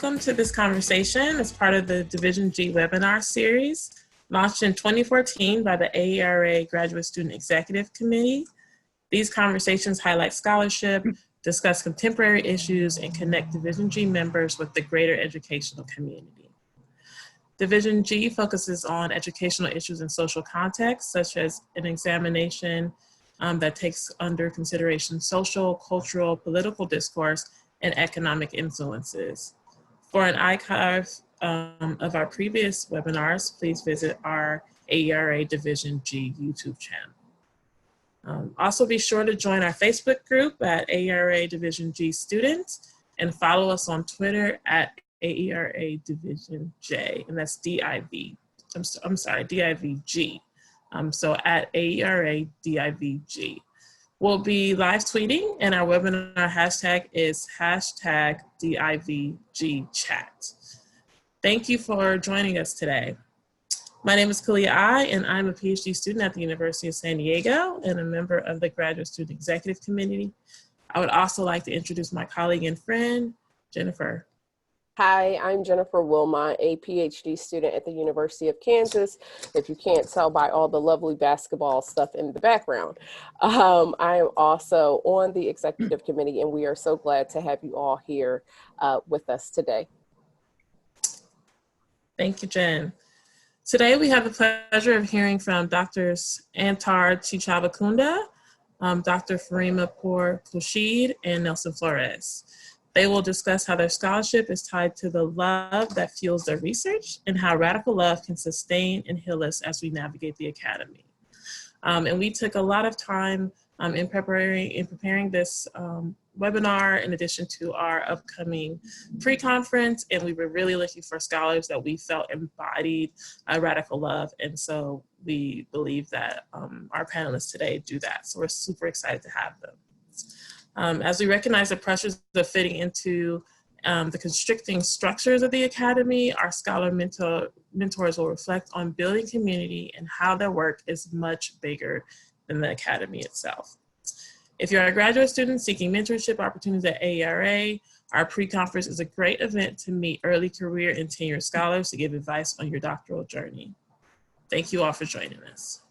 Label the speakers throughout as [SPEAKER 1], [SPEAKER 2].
[SPEAKER 1] Welcome to this conversation as part of the Division G webinar series, launched in 2014 by the AERA Graduate Student Executive Committee. These conversations highlight scholarship, discuss contemporary issues, and connect Division G members with the greater educational community. Division G focuses on educational issues in social context, such as an examination that takes under consideration social, cultural, political discourse, and economic influences. For an archive of our previous webinars, please visit our AERA Division G YouTube channel. Also be sure to join our Facebook group at AERA Division G Students and follow us on Twitter at AERA Division J, and that's DIV. I'm sorry, DIVG. So at AERA DIVG. We'll be live tweeting, and our webinar hashtag is hashtag DIVGchat. Thank you for joining us today. My name is Kalia I, and I'm a PhD student at the University of San Diego and a member of the Graduate Student Executive Committee. I would also like to introduce my colleague and friend, Jennifer.
[SPEAKER 2] Hi, I'm Jennifer Wilmot, a PhD student at the University of Kansas, if you can't tell by all the lovely basketball stuff in the background. I am also on the executive committee, and we are so glad to have you all here with us today.
[SPEAKER 1] Thank you, Jen. Today we have the pleasure of hearing from Drs. Antar Tichavakunda, Dr. Farima Pour-Khoshid, and Nelson Flores. They will discuss how their scholarship is tied to the love that fuels their research and how radical love can sustain and heal us as we navigate the academy. And we took a lot of time in preparing this webinar in addition to our upcoming pre-conference, and we were really looking for scholars that we felt embodied radical love, and so we believe that our panelists today do that. So we're super excited to have them. As we recognize the pressures of fitting into the constricting structures of the academy, our scholar mentors will reflect on building community and how their work is much bigger than the academy itself. If you're a graduate student seeking mentorship opportunities at AERA, our pre-conference is a great event to meet early career and tenured scholars to give advice on your doctoral journey. Thank you all for joining us.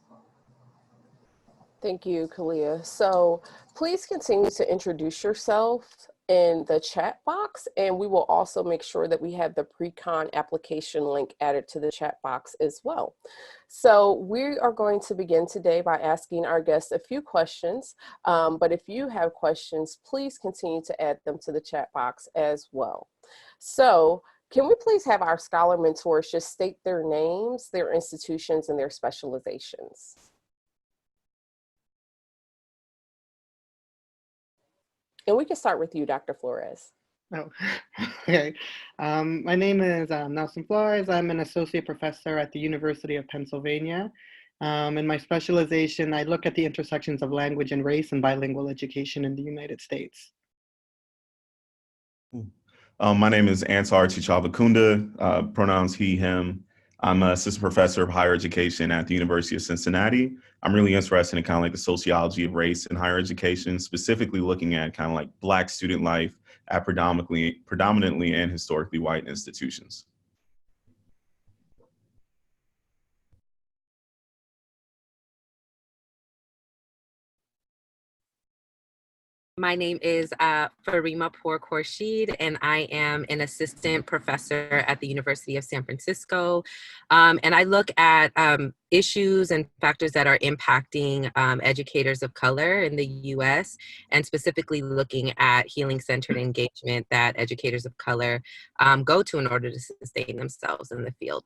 [SPEAKER 2] Thank you, Kalia. So please continue to introduce yourself in the chat box, and we will also make sure that we have the Precon application link added to the chat box as well. So we are going to begin today by asking our guests a few questions, but if you have questions, please continue to add them to the chat box as well. So can we please have our scholar mentors just state their names, their institutions, and their specializations? And we can start with you, Dr. Flores.
[SPEAKER 3] Oh, okay. My name is Nelson Flores. I'm an associate professor at the University of Pennsylvania. In my specialization, I look at the intersections of language and race and bilingual education in the United States.
[SPEAKER 4] My name is Antar Tichavakunda, pronouns he, him. I'm an assistant professor of higher education at the University of Cincinnati. I'm really interested in kind of like the sociology of race in higher education, specifically looking at kind of like Black student life at predominantly and historically white institutions.
[SPEAKER 5] My name is Farima Pour-Khoshid, and I am an assistant professor at the University of San Francisco. And I look at issues and factors that are impacting educators of color in the US, and specifically looking at healing-centered engagement that educators of color go to in order to sustain themselves in the field.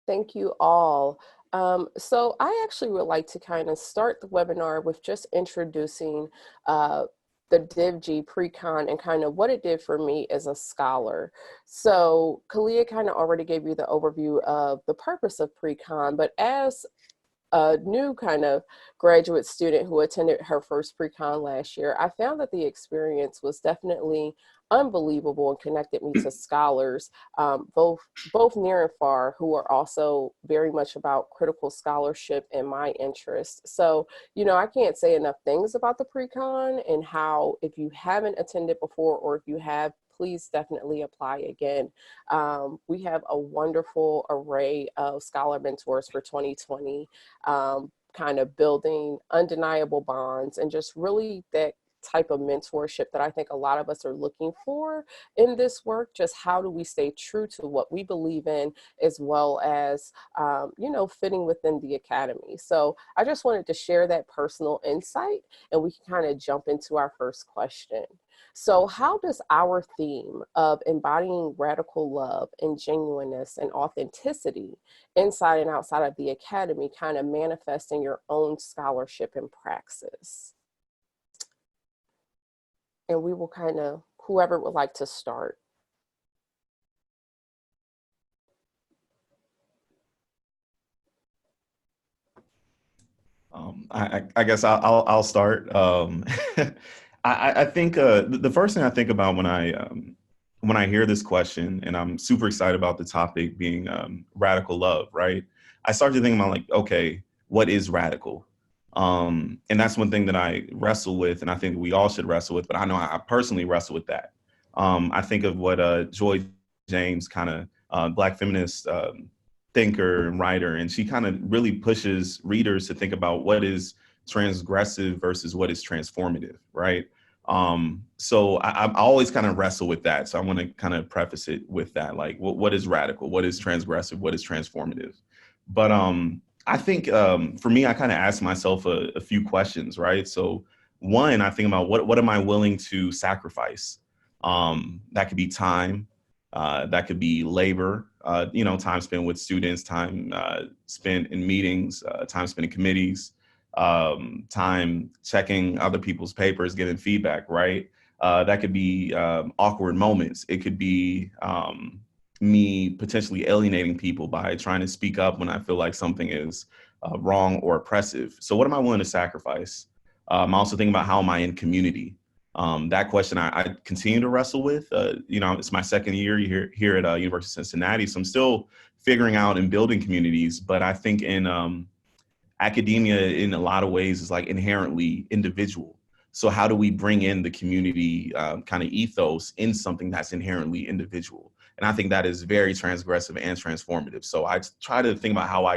[SPEAKER 2] Thank you all. So I actually would like to kind of start the webinar with just introducing the DivG Precon and kind of what it did for me as a scholar. So Kalia kind of already gave you the overview of the purpose of Precon, but as a new kind of graduate student who attended her first Precon last year, I found that the experience was definitely unbelievable and connected me to scholars, both near and far, who are also very much about critical scholarship and my interest. So, you know, I can't say enough things about the Precon and how, if you haven't attended before or if you have, please definitely apply again. We have a wonderful array of scholar mentors for 2020, kind of building undeniable bonds and just really that type of mentorship that I think a lot of us are looking for in this work. Just how do we stay true to what we believe in, as well as, fitting within the academy. So I just wanted to share that personal insight, and we can kind of jump into our first question. So how does our theme of embodying radical love and genuineness and authenticity inside and outside of the academy kind of manifest in your own scholarship and praxis? And we will kind of, whoever would like to start.
[SPEAKER 4] I guess I'll start. I think the first thing I think about when I hear this question, and I'm super excited about the topic being radical love, right? I start to think about like, okay, what is radical? And that's one thing that I wrestle with, and I think we all should wrestle with, but I know I personally wrestle with that. I think of what Joy James, kind of Black feminist thinker and writer, and she kind of really pushes readers to think about what is transgressive versus what is transformative, right? So I always kind of wrestle with that. So I want to kind of preface it with that, like what is radical, what is transgressive, what is transformative? But I think for me, I kind of ask myself a few questions, right? So one, I think about what am I willing to sacrifice? That could be time, that could be labor, time spent with students, time spent in meetings, time spent in committees, time checking other people's papers, getting feedback, right? That could be awkward moments. It could be me potentially alienating people by trying to speak up when I feel like something is wrong or oppressive. So what am I willing to sacrifice? I'm also thinking about how am I in community? That question I continue to wrestle with. It's my second year here at University of Cincinnati, so I'm still figuring out and building communities. But I think in academia, in a lot of ways, is like inherently individual. So how do we bring in the community kind of ethos in something that's inherently individual? And I think that is very transgressive and transformative. So I try to think about how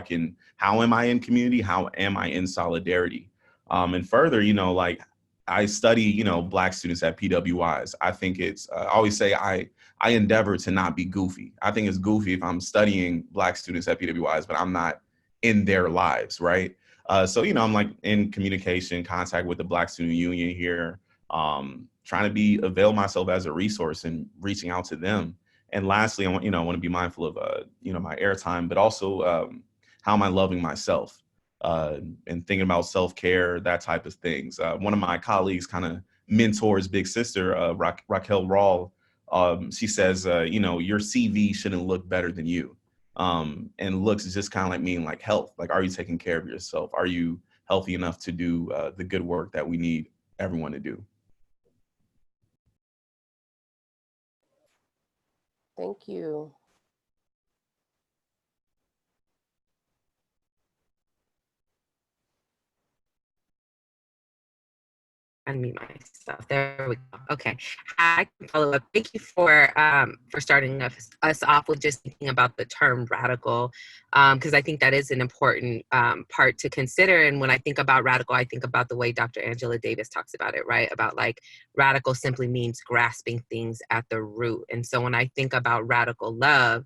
[SPEAKER 4] am I in community? How am I in solidarity? And further, like I study, Black students at PWIs. I think I always say I endeavor to not be goofy. I think it's goofy if I'm studying Black students at PWIs, but I'm not in their lives, right? So, I'm like in communication, contact with the Black Student Union here, trying to avail myself as a resource and reaching out to them. And lastly, I want to be mindful of, my airtime, but also how am I loving myself and thinking about self-care, that type of things. One of my colleagues kind of mentors Big Sister, Raquel Rawl. She says, your CV shouldn't look better than you. And looks is just kind of like meaning like health. Like, are you taking care of yourself? Are you healthy enough to do the good work that we need everyone to do?
[SPEAKER 2] Thank you.
[SPEAKER 5] Unmute myself. There we go. Okay, I can follow up. Thank you for starting us off with just thinking about the term radical, because I think that is an important part to consider. And when I think about radical, I think about the way Dr. Angela Davis talks about it, right? About like radical simply means grasping things at the root. And so when I think about radical love,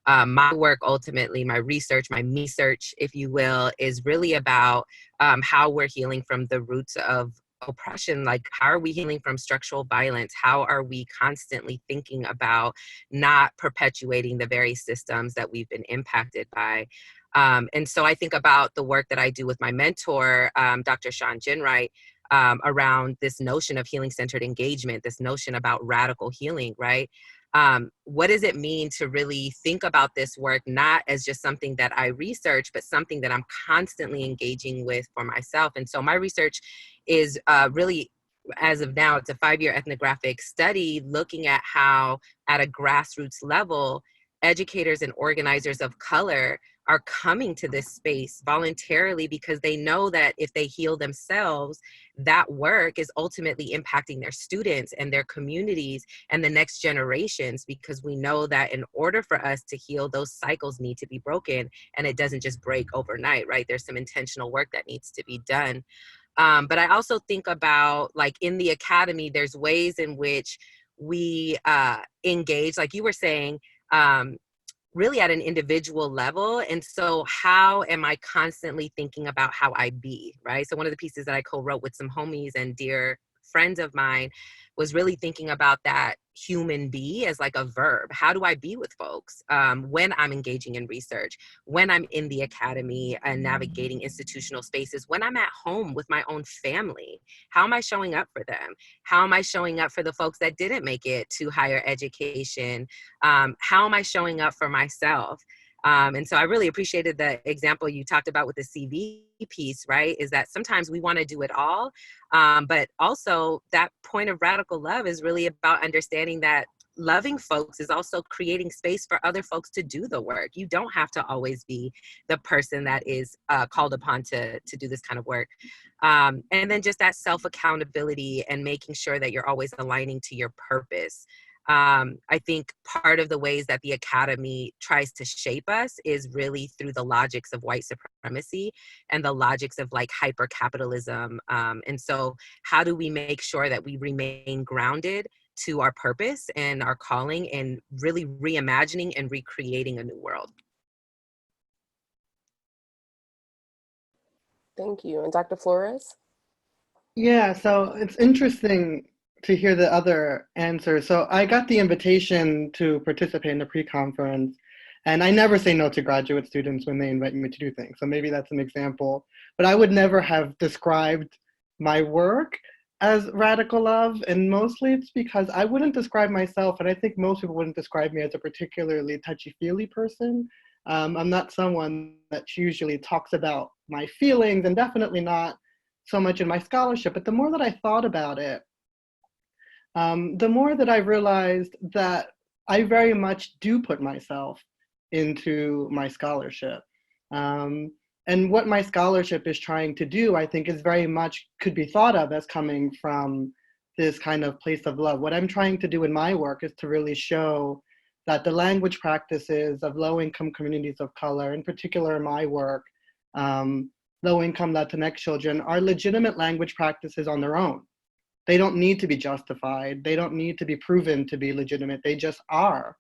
[SPEAKER 5] my work ultimately, my research, my me-search, if you will, is really about how we're healing from the roots of oppression. Like, how are we healing from structural violence? How are we constantly thinking about not perpetuating the very systems that we've been impacted by? And so I think about the work that I do with my mentor, Dr. Sean Ginwright, around this notion of healing-centered engagement, this notion about radical healing, right? What does it mean to really think about this work, not as just something that I research, but something that I'm constantly engaging with for myself? And so my research is really, as of now, it's a 5-year ethnographic study looking at how, at a grassroots level, educators and organizers of color are coming to this space voluntarily because they know that if they heal themselves, that work is ultimately impacting their students and their communities and the next generations, because we know that in order for us to heal, those cycles need to be broken, and it doesn't just break overnight, right? There's some intentional work that needs to be done. But I also think about, like, in the academy, there's ways in which we engage, like you were saying, really at an individual level. And so how am I constantly thinking about how I be, right? So one of the pieces that I co-wrote with some homies and dear friends of mine was really thinking about that human be as like a verb. How do I be with folks when I'm engaging in research, when I'm in the academy and navigating institutional spaces, when I'm at home with my own family? How am I showing up for them? How am I showing up for the folks that didn't make it to higher education? How am I showing up for myself? And so I really appreciated the example you talked about with the CV piece, right? Is that sometimes we want to do it all. But also that point of radical love is really about understanding that loving folks is also creating space for other folks to do the work. You don't have to always be the person that is called upon to do this kind of work. And then just that self-accountability and making sure that you're always aligning to your purpose. I think part of the ways that the academy tries to shape us is really through the logics of white supremacy and the logics of like hyper-capitalism. And so how do we make sure that we remain grounded to our purpose and our calling and really reimagining and recreating a new world?
[SPEAKER 2] Thank you. And Dr. Flores?
[SPEAKER 3] Yeah, so it's interesting to hear the other answers. So I got the invitation to participate in the pre-conference, and I never say no to graduate students when they invite me to do things. So maybe that's an example, but I would never have described my work as radical love. And mostly it's because I wouldn't describe myself, and I think most people wouldn't describe me as a particularly touchy-feely person. I'm not someone that usually talks about my feelings, and definitely not so much in my scholarship. But the more that I thought about it, the more that I realized that I very much do put myself into my scholarship. And what my scholarship is trying to do, I think, is very much could be thought of as coming from this kind of place of love. What I'm trying to do in my work is to really show that the language practices of low-income communities of color, in particular my work, low-income Latinx children, are legitimate language practices on their own. They don't need to be justified. They don't need to be proven to be legitimate. They just are.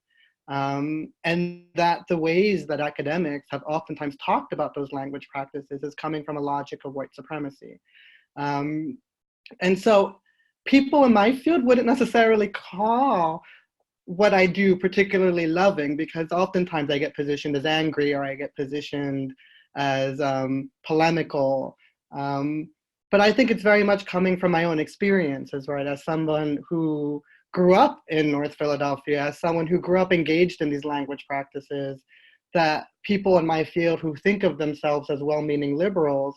[SPEAKER 3] And that the ways that academics have oftentimes talked about those language practices is coming from a logic of white supremacy. And so people in my field wouldn't necessarily call what I do particularly loving, because oftentimes I get positioned as angry, or I get positioned as polemical. But I think it's very much coming from my own experiences, right? As someone who grew up in North Philadelphia, as someone who grew up engaged in these language practices, that people in my field who think of themselves as well-meaning liberals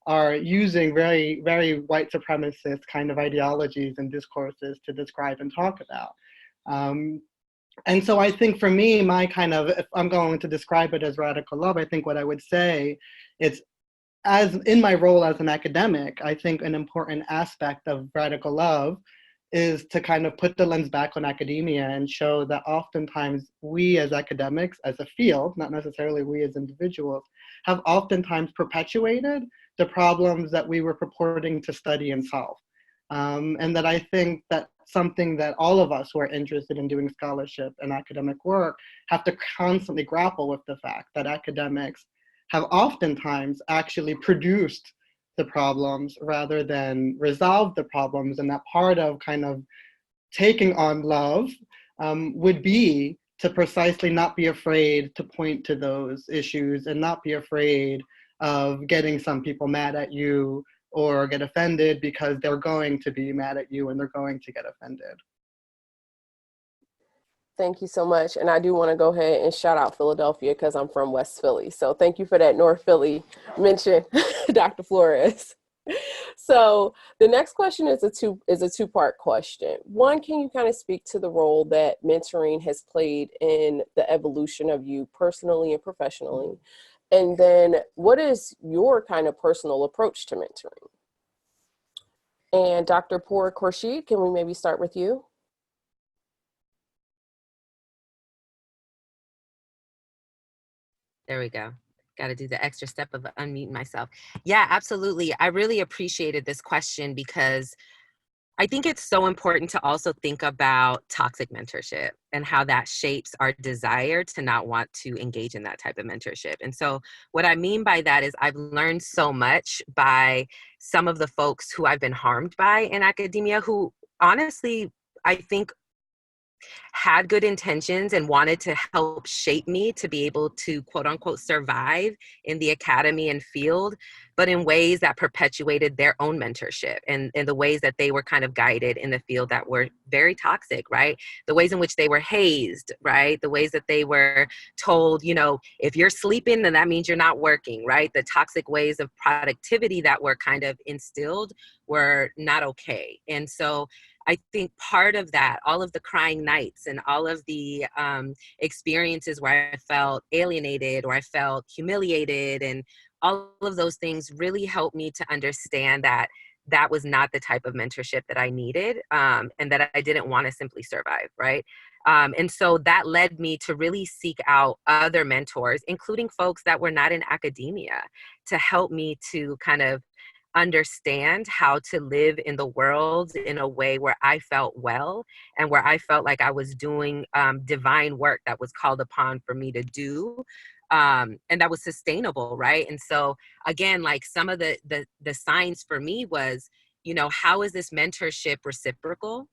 [SPEAKER 3] are using very, very white supremacist kind of ideologies and discourses to describe and talk about. And so I think for me, my kind of, if I'm going to describe it as radical love, I think what I would say is, as in my role as an academic, I think an important aspect of radical love is to kind of put the lens back on academia and show that oftentimes we as academics, as a field, not necessarily we as individuals, have oftentimes perpetuated the problems that we were purporting to study and solve. And that I think that something that all of us who are interested in doing scholarship and academic work have to constantly grapple with, the fact that academics have oftentimes actually produced the problems rather than resolved the problems, and that part of kind of taking on love would be to precisely not be afraid to point to those issues and not be afraid of getting some people mad at you or get offended, because they're going to be mad at you and they're going to get offended.
[SPEAKER 2] Thank you so much. And I do want to go ahead and shout out Philadelphia, because I'm from West Philly. So thank you for that North Philly mention, Dr. Flores. So the next question is a two-part question. One, can you kind of speak to the role that mentoring has played in the evolution of you personally and professionally? And then what is your kind of personal approach to mentoring? And Dr. Pour-Khoshid, can we maybe start with you?
[SPEAKER 5] There we go. Got to do the extra step of unmuting myself. Yeah, absolutely. I really appreciated this question because I think it's so important to also think about toxic mentorship and how that shapes our desire to not want to engage in that type of mentorship. And so what I mean by that is I've learned so much by some of the folks who I've been harmed by in academia, who honestly, I think had good intentions and wanted to help shape me to be able to quote unquote survive in the academy and field, but in ways that perpetuated their own mentorship and the ways that they were kind of guided in the field that were very toxic, right? The ways in which they were hazed, right? The ways that they were told, you know, if you're sleeping, then that means you're not working, right? The toxic ways of productivity that were kind of instilled were not okay. And so I think part of that, all of the crying nights and all of the experiences where I felt alienated or I felt humiliated and all of those things really helped me to understand that that was not the type of mentorship that I needed, and that I didn't want to simply survive, right? And so that led me to really seek out other mentors, including folks that were not in academia, to help me to kind of understand how to live in the world in a way where I felt well and where I felt like I was doing divine work that was called upon for me to do, and that was sustainable, right? And so again, like some of the signs for me was, you know, how is this mentorship reciprocal?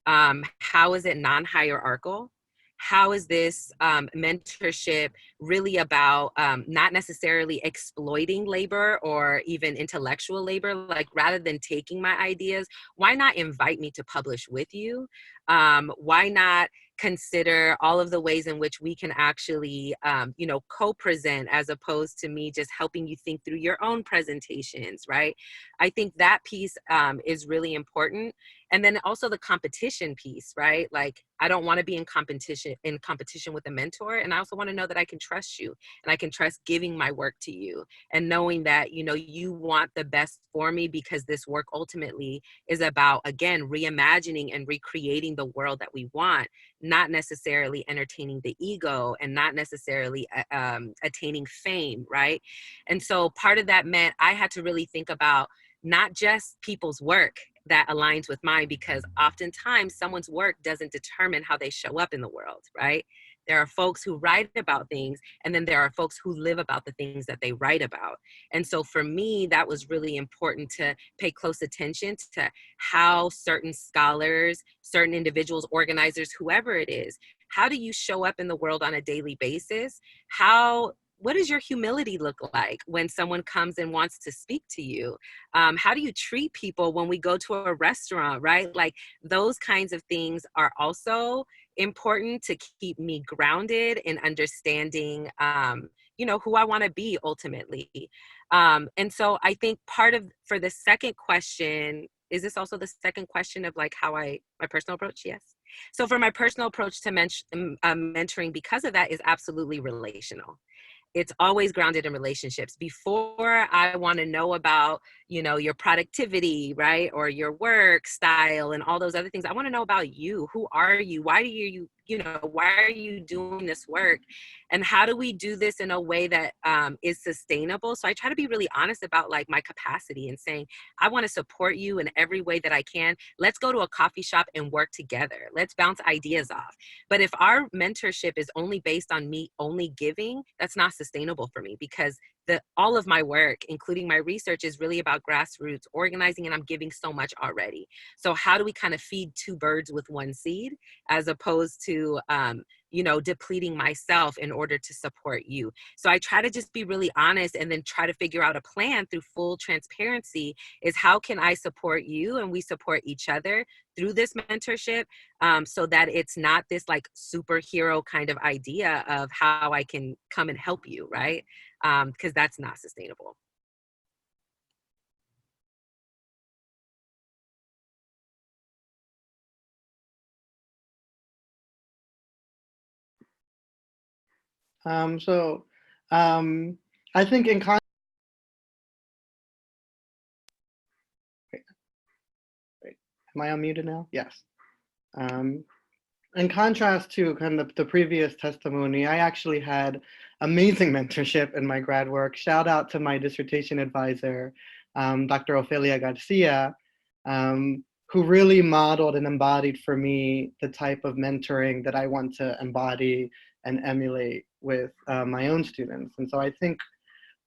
[SPEAKER 5] How is it non-hierarchical? How is this mentorship really about not necessarily exploiting labor or even intellectual labor? Like rather than taking my ideas, why not invite me to publish with you? Why not consider all of the ways in which we can actually, you know, co-present as opposed to me just helping you think through your own presentations, right? I think that piece is really important. And then also the competition piece, right? Like I don't want to be in competition with a mentor. And I also want to know that I can trust you and I can trust giving my work to you and knowing that, you know, you want the best for me because this work ultimately is about, again, reimagining and recreating the world that we want, not necessarily entertaining the ego and not necessarily attaining fame, right? And so part of that meant I had to really think about not just people's work that aligns with mine, because oftentimes someone's work doesn't determine how they show up in the world, right? There are folks who write about things, and then there are folks who live about the things that they write about. And so for me, that was really important to pay close attention to how certain scholars, certain individuals, organizers, whoever it is, how do you show up in the world on a daily basis? What does your humility look like when someone comes and wants to speak to you? How do you treat people when we go to a restaurant, right? Like those kinds of things are also important to keep me grounded in understanding, you know, who I want to be ultimately. And so I think for the second question, is this also the second question of like my personal approach? Yes. So for my personal approach to mentoring, because of that, is absolutely relational. It's always grounded in relationships. Before I want to know about, you know, your productivity, right? Or your work style and all those other things. I want to know about you. Who are you? Why do why are you doing this work? And how do we do this in a way that is sustainable? So I try to be really honest about like my capacity and saying, I want to support you in every way that I can. Let's go to a coffee shop and work together. Let's bounce ideas off. But if our mentorship is only based on me only giving, that's not sustainable for me, because all of my work, including my research, is really about grassroots organizing, and I'm giving so much already. So how do we kind of feed two birds with one seed, as opposed to, you know, depleting myself in order to support you? So I try to just be really honest and then try to figure out a plan through full transparency, is how can I support you and we support each other through this mentorship, so that it's not this like superhero kind of idea of how I can come and help you, right? Because that's not sustainable.
[SPEAKER 3] So I think am I unmuted now? Yes. In contrast to kind of the previous testimony, I actually had amazing mentorship in my grad work. Shout out to my dissertation advisor, Dr. Ofelia Garcia, who really modeled and embodied for me the type of mentoring that I want to embody and emulate with my own students. And so I think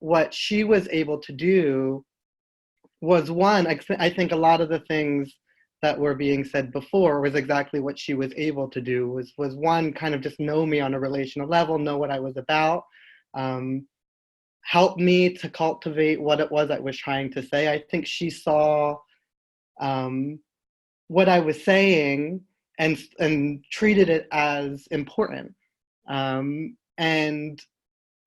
[SPEAKER 3] what she was able to do was one, I think a lot of the things that were being said before was exactly what she was able to do, was one, kind of just know me on a relational level, know what I was about, help me to cultivate what it was I was trying to say. I think she saw what I was saying and treated it as important, and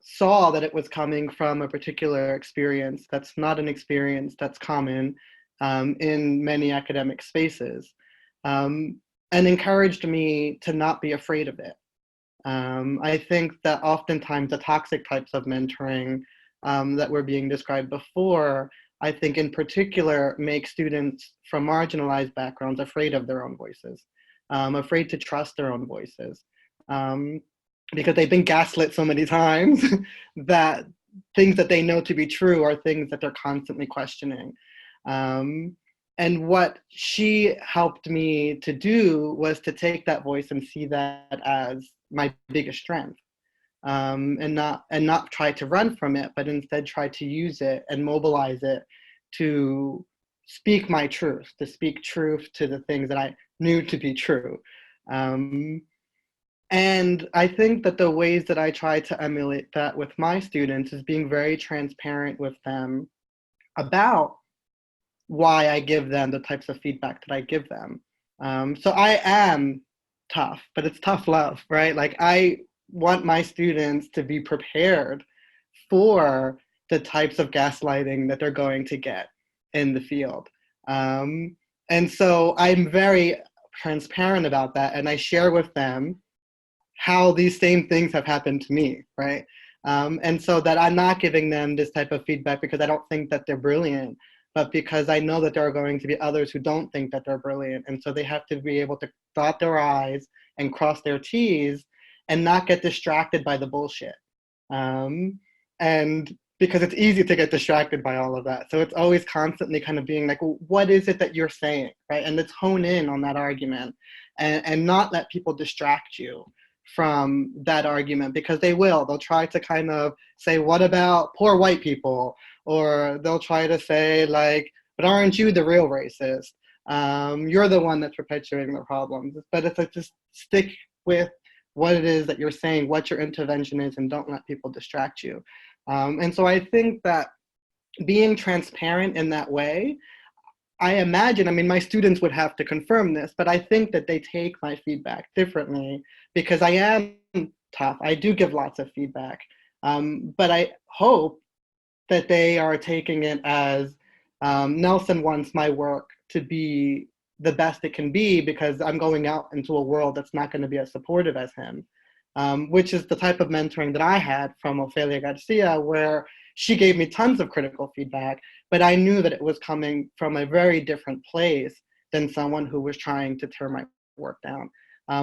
[SPEAKER 3] saw that it was coming from a particular experience that's not an experience that's common in many academic spaces, and encouraged me to not be afraid of it. I think that oftentimes the toxic types of mentoring that were being described before, I think in particular make students from marginalized backgrounds afraid of their own voices, afraid to trust their own voices. Because they've been gaslit so many times that things that they know to be true are things that they're constantly questioning. And what she helped me to do was to take that voice and see that as my biggest strength, and not try to run from it, but instead try to use it and mobilize it to speak my truth, to speak truth to the things that I knew to be true. And I think that the ways that I try to emulate that with my students is being very transparent with them about why I give them the types of feedback that I give them. So I am tough, but it's tough love, right? Like I want my students to be prepared for the types of gaslighting that they're going to get in the field. And so I'm very transparent about that, and I share with them how these same things have happened to me, right? And so that I'm not giving them this type of feedback because I don't think that they're brilliant, but because I know that there are going to be others who don't think that they're brilliant. And so they have to be able to dot their I's and cross their T's and not get distracted by the bullshit. And because it's easy to get distracted by all of that. So it's always constantly kind of being like, well, what is it that you're saying, right? And let's hone in on that argument and not let people distract you from that argument, because they will. They'll try to kind of say, what about poor white people? Or they'll try to say like, but aren't you the real racist? You're the one that's perpetuating the problems. But it's like, just stick with what it is that you're saying, what your intervention is, and don't let people distract you. And so I think that being transparent in that way, I imagine, I mean, my students would have to confirm this, but I think that they take my feedback differently because I am tough. I do give lots of feedback, but I hope that they are taking it as Nelson wants my work to be the best it can be because I'm going out into a world that's not going to be as supportive as him, which is the type of mentoring that I had from Ofelia Garcia, where she gave me tons of critical feedback, but I knew that it was coming from a very different place than someone who was trying to tear my work down.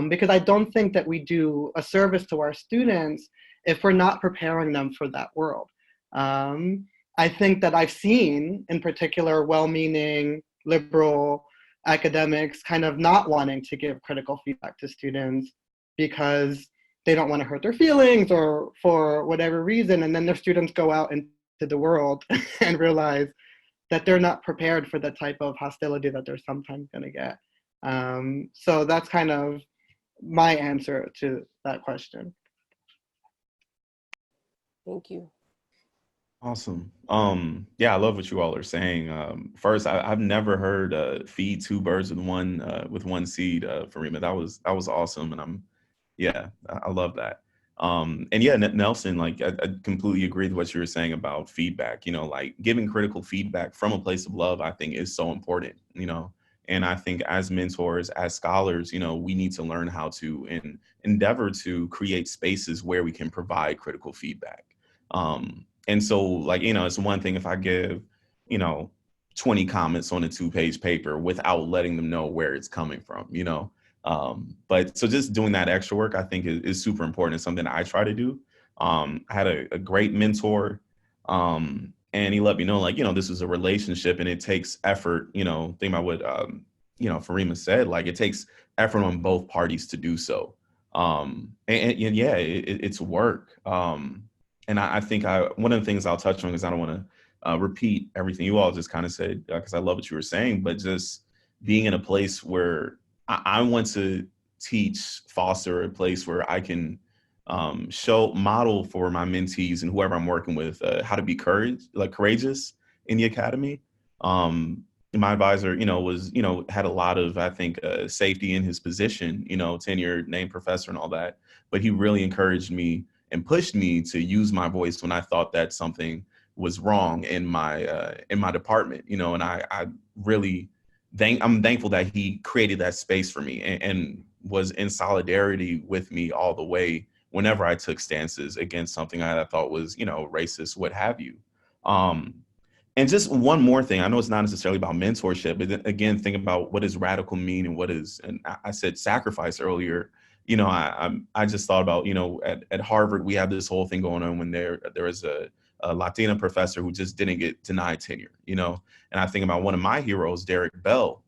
[SPEAKER 3] Because I don't think that we do a service to our students if we're not preparing them for that world. I think that I've seen, in particular, well-meaning liberal academics kind of not wanting to give critical feedback to students because they don't want to hurt their feelings or for whatever reason. And then their students go out into the world and realize that they're not prepared for the type of hostility that they're sometimes going to get. So that's kind of my answer to that question.
[SPEAKER 2] Thank you.
[SPEAKER 4] Awesome. Yeah, I love what you all are saying. First, I've never heard feed two birds with one seed, Farima. That was awesome, and I love that. And yeah, Nelson, like I completely agree with what you were saying about feedback. You know, like giving critical feedback from a place of love, I think is so important. You know, And I think as mentors, as scholars, we need to learn how to endeavor to create spaces where we can provide critical feedback. And so, like, it's one thing if I give, 20 comments on a 2-page paper without letting them know where it's coming from, but so just doing that extra work, I think is super important. It's something I try to do. I had a great mentor, and he let me know, like, this is a relationship and it takes effort, think about what, Farima said, like, it takes effort on both parties to do so. And yeah, it's work. And I think one of the things I'll touch on, because I don't want to repeat everything you all just kind of said, because I love what you were saying, but just being in a place where I want to foster a place where I can model for my mentees and whoever I'm working with how to be courageous in the academy. My advisor, had a lot of, I think, safety in his position, tenured, named professor and all that. But he really encouraged me and pushed me to use my voice when I thought that something was wrong in my department, and I really I'm thankful that he created that space for me and was in solidarity with me all the way whenever I took stances against something I thought was, racist, what have you. And just one more thing, I know it's not necessarily about mentorship, but then again, think about what does radical mean and what is, and I said sacrifice earlier. I just thought about, at Harvard, we have this whole thing going on when there is a Latina professor who just didn't get denied tenure, and I think about one of my heroes, Derek Bell,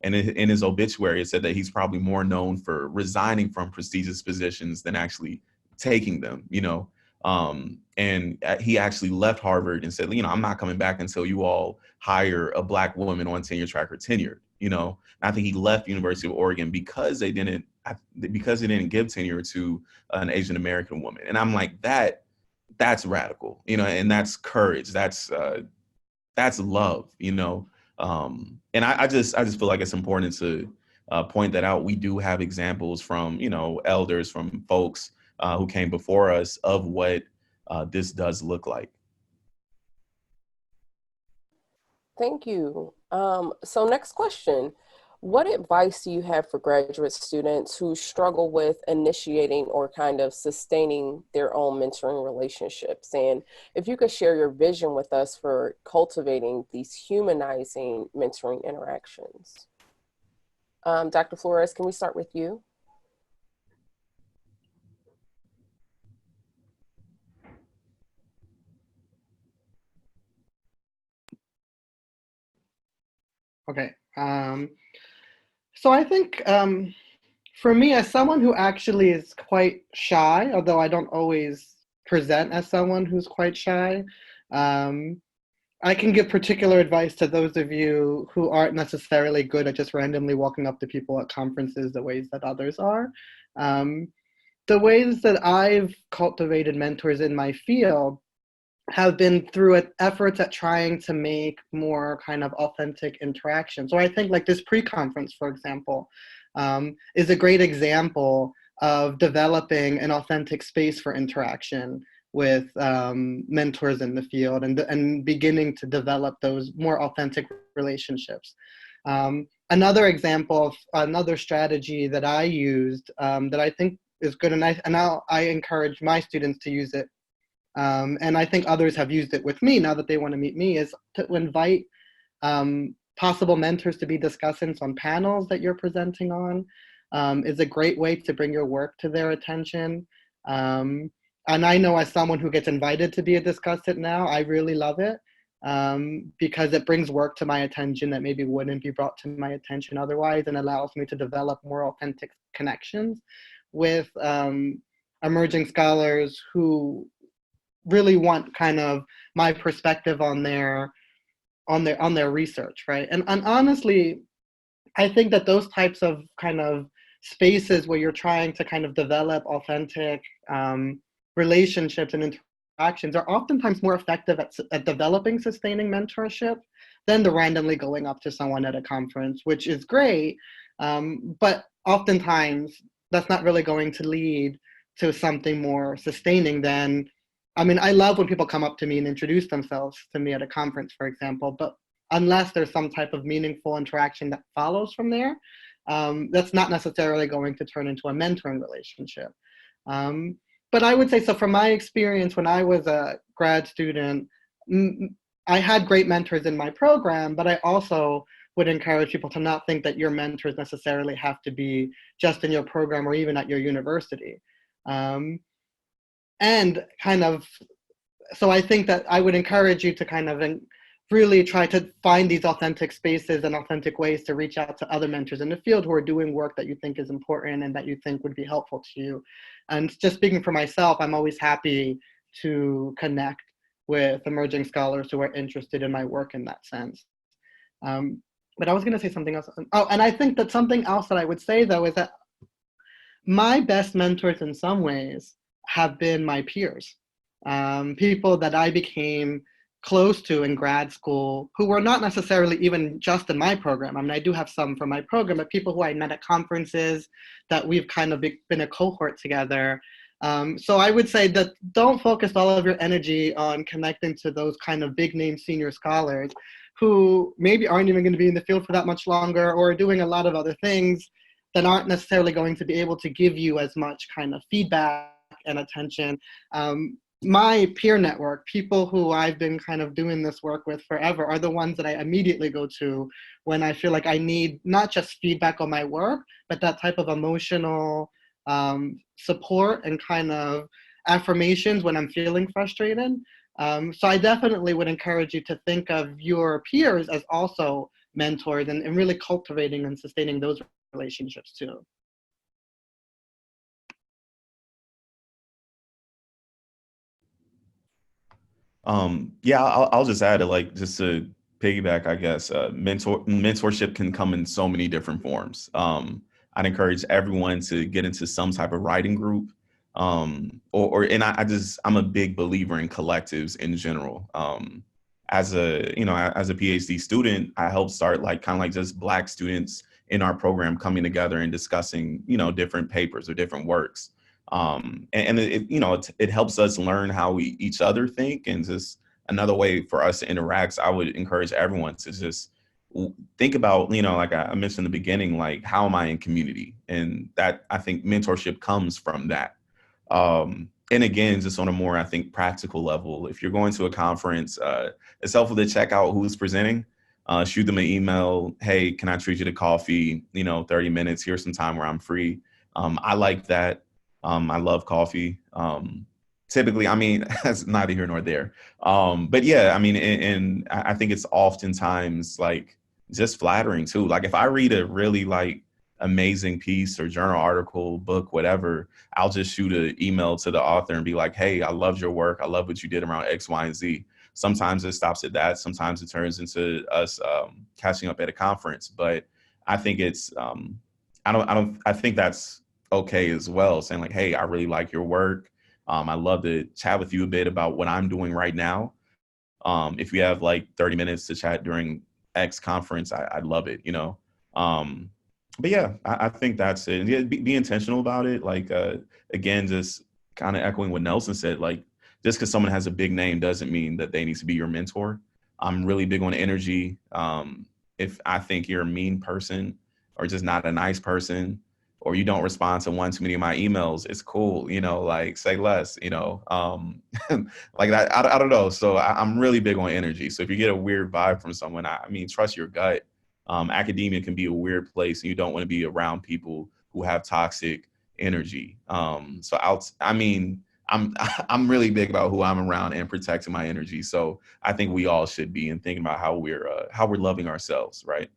[SPEAKER 4] and in his obituary, it said that he's probably more known for resigning from prestigious positions than actually taking them, and he actually left Harvard and said, I'm not coming back until you all hire a Black woman on tenure track or tenured, and I think he left University of Oregon because they didn't give tenure to an Asian American woman. And I'm like, that's radical, and that's courage. That's love, and I just feel like it's important to point that out. We do have examples from, elders, from folks who came before us of what this does look like.
[SPEAKER 2] Thank you. So next question. What advice do you have for graduate students who struggle with initiating or kind of sustaining their own mentoring relationships? And if you could share your vision with us for cultivating these humanizing mentoring interactions. Dr. Flores, can we start with you?
[SPEAKER 3] Okay. So I think for me, as someone who actually is quite shy, although I don't always present as someone who's quite shy, I can give particular advice to those of you who aren't necessarily good at just randomly walking up to people at conferences the ways that others are. The ways that I've cultivated mentors in my field have been through efforts at trying to make more kind of authentic interaction. So I think like this pre-conference, for example, is a great example of developing an authentic space for interaction with mentors in the field and beginning to develop those more authentic relationships. Another example of another strategy that I used that I think is good, and I encourage my students to use it, and I think others have used it with me now that they want to meet me, is to invite possible mentors to be discussants on panels that you're presenting on. Is a great way to bring your work to their attention. And I know as someone who gets invited to be a discussant now, I really love it because it brings work to my attention that maybe wouldn't be brought to my attention otherwise, and allows me to develop more authentic connections with emerging scholars who really want kind of my perspective on their research, right? And honestly, I think that those types of kind of spaces where you're trying to kind of develop authentic relationships and interactions are oftentimes more effective at developing sustaining mentorship than the randomly going up to someone at a conference, which is great, but oftentimes that's not really going to lead to something more sustaining than, I mean, I love when people come up to me and introduce themselves to me at a conference, for example, but unless there's some type of meaningful interaction that follows from there, that's not necessarily going to turn into a mentoring relationship. But I would say, so from my experience, when I was a grad student, I had great mentors in my program, but I also would encourage people to not think that your mentors necessarily have to be just in your program or even at your university. And kind of, so I think that I would encourage you to kind of really try to find these authentic spaces and authentic ways to reach out to other mentors in the field who are doing work that you think is important and that you think would be helpful to you. And just speaking for myself, I'm always happy to connect with emerging scholars who are interested in my work in that sense. But I was going to say something else. Oh, and I think that something else that I would say, though, is that my best mentors in some ways have been my peers, people that I became close to in grad school who were not necessarily even just in my program. I mean, I do have some from my program, but people who I met at conferences that we've kind of been a cohort together. So I would say that don't focus all of your energy on connecting to those kind of big name senior scholars who maybe aren't even going to be in the field for that much longer or are doing a lot of other things that aren't necessarily going to be able to give you as much kind of feedback and attention. My peer network, people who I've been kind of doing this work with forever, are the ones that I immediately go to when I feel like I need not just feedback on my work, but that type of emotional support and kind of affirmations when I'm feeling frustrated. So I definitely would encourage you to think of your peers as also mentors and really cultivating and sustaining those relationships too.
[SPEAKER 4] Yeah, I'll just add it, like, just to piggyback, I guess, mentorship can come in so many different forms. I'd encourage everyone to get into some type of writing group, and I'm a big believer in collectives in general. As a PhD student, I helped start kind of like just Black students in our program coming together and discussing, different papers or different works. And it helps us learn how we each other think, and just another way for us to interact. So I would encourage everyone to just think about, like I mentioned in the beginning, like, how am I in community? And that, I think, mentorship comes from that. And again, just on a more, I think, practical level, if you're going to a conference, it's helpful to check out who's presenting. Shoot them an email. Hey, can I treat you to coffee? 30 minutes. Here's some time where I'm free. I like that. I love coffee. Typically, I mean, that's neither here nor there. But yeah, I mean, and I think it's oftentimes like just flattering too. Like, if I read a really amazing piece or journal article, book, whatever, I'll just shoot an email to the author and be like, hey, I loved your work. I love what you did around X, Y, and Z. Sometimes it stops at that. Sometimes it turns into us catching up at a conference. But I think it's I think that's okay as well, saying like, hey, I really like your work. I'd love to chat with you a bit about what I'm doing right now. If you have 30 minutes to chat during X conference, I'd love it, But yeah, I think that's it. And yeah, be intentional about it. Again, just kind of echoing what Nelson said, just because someone has a big name doesn't mean that they need to be your mentor. I'm really big on energy. If I think you're a mean person or just not a nice person, or you don't respond to one too many of my emails, it's cool, say less, like that. I don't know. So I'm really big on energy. So if you get a weird vibe from someone, I mean, trust your gut. Academia can be a weird place, and you don't want to be around people who have toxic energy. So I'm really big about who I'm around and protecting my energy. So I think we all should be, and thinking about how we're loving ourselves, right?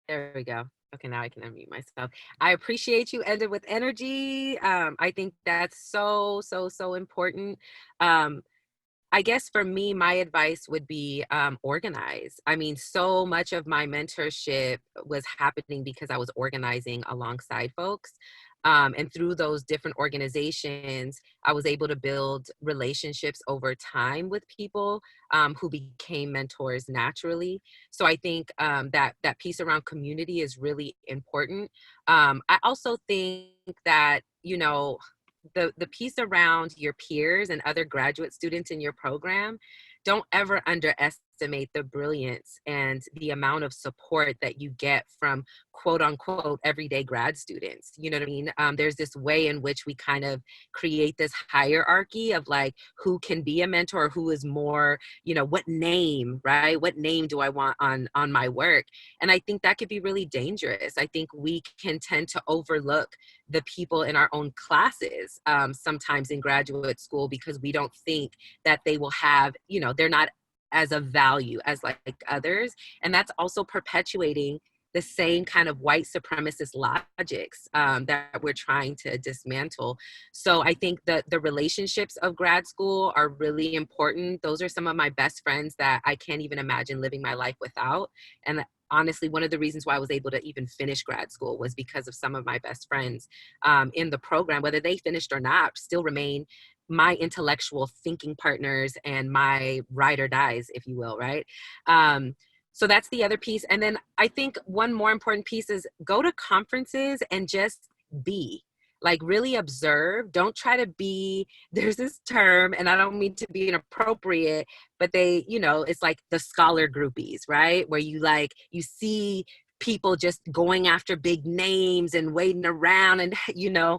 [SPEAKER 5] There we go. Okay, now I can unmute myself. I appreciate you ended with energy. I think that's so, so, so important. I guess for me, my advice would be organize. I mean, so much of my mentorship was happening because I was organizing alongside folks. And through those different organizations, I was able to build relationships over time with people who became mentors naturally. So I think that piece around community is really important. I also think that, the piece around your peers and other graduate students in your program, don't ever underestimate the brilliance and the amount of support that you get from quote unquote everyday grad students. You know what I mean? There's this way in which we kind of create this hierarchy of like who can be a mentor, who is more, you know, what name, right? What name do I want on my work? And I think that could be really dangerous. I think we can tend to overlook the people in our own classes sometimes in graduate school because we don't think that they will have, you know, they're not as of value as like others. And that's also perpetuating the same kind of white supremacist logics that we're trying to dismantle. So I think that the relationships of grad school are really important. Those are some of my best friends that I can't even imagine living my life without. And honestly, one of the reasons why I was able to even finish grad school was because of some of my best friends in the program, whether they finished or not, still remain my intellectual thinking partners and my ride or dies, if you will, right? So that's the other piece. And then I think one more important piece is go to conferences and just be. Like really observe. Don't try to be, there's this term, and I don't mean to be inappropriate, but they, you know, it's like the scholar groupies, right? Where you like, you see people just going after big names and waiting around and, you know,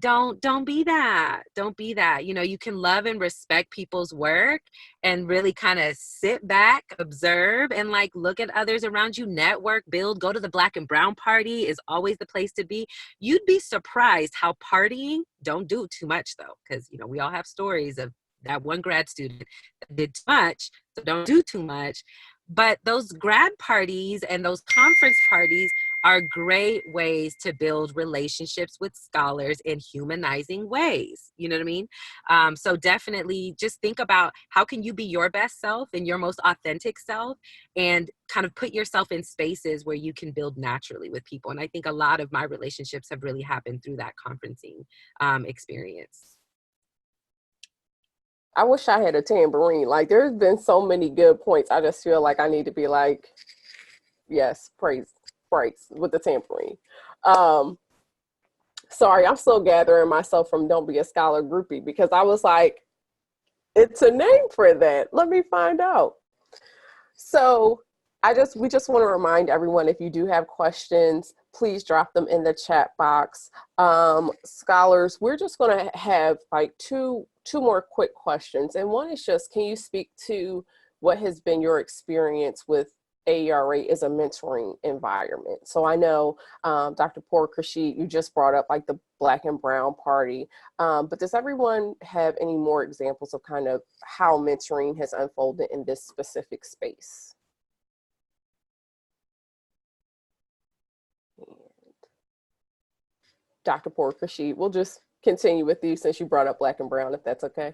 [SPEAKER 5] don't be that. Don't be that. You know, you can love and respect people's work and really kind of sit back, observe, and like look at others around you, network, build, go to the Black and Brown party is always the place to be. You'd be surprised how partying, don't do too much though, because, you know, we all have stories of that one grad student that did too much, so don't do too much. But those grad parties and those conference parties are great ways to build relationships with scholars in humanizing ways. You know what I mean? So definitely just think about how can you be your best self and your most authentic self and kind of put yourself in spaces where you can build naturally with people. And I think a lot of my relationships have really happened through that conferencing experience.
[SPEAKER 2] I wish I had a tambourine. Like there's been so many good points. I just feel like I need to be like, yes, praise with the tambourine. Sorry, I'm still gathering myself from Don't Be a Scholar groupie because I was like, it's a name for that. Let me find out. So we just want to remind everyone, if you do have questions, please drop them in the chat box. Scholars, we're just going to have like two more quick questions. And one is just, can you speak to what has been your experience with AERA as a mentoring environment? So I know Dr. Pour-Khoshid, you just brought up like the Black and Brown Party, but does everyone have any more examples of kind of how mentoring has unfolded in this specific space? Dr. Pour-Khoshid, we'll just continue with you since you brought up Black and Brown, if that's okay.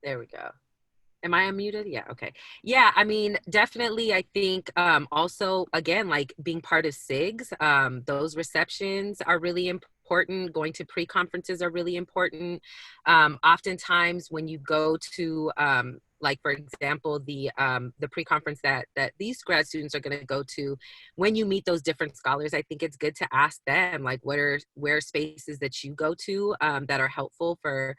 [SPEAKER 5] There we go. Am I unmuted? Yeah, okay. Yeah, I mean, definitely, I think also, again, like being part of SIGs, those receptions are really important. Going to pre-conferences are really important. Oftentimes when you go to, like, for example, the pre-conference that these grad students are going to go to, when you meet those different scholars, I think it's good to ask them, like, where are spaces that you go to that are helpful for,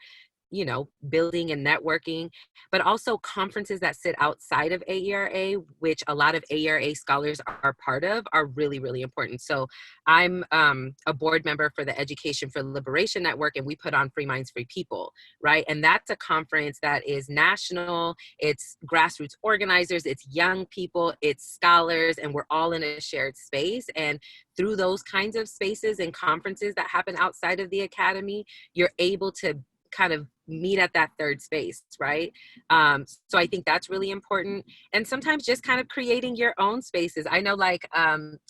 [SPEAKER 5] you know, building and networking, but also conferences that sit outside of AERA, which a lot of AERA scholars are part of, are really, really important. So I'm a board member for the Education for Liberation Network, and we put on Free Minds, Free People, right? And that's a conference that is national, it's grassroots organizers, it's young people, it's scholars, and we're all in a shared space. And through those kinds of spaces and conferences that happen outside of the academy, you're able to kind of meet at that third space, right? So I think that's really important. And sometimes just kind of creating your own spaces. I know like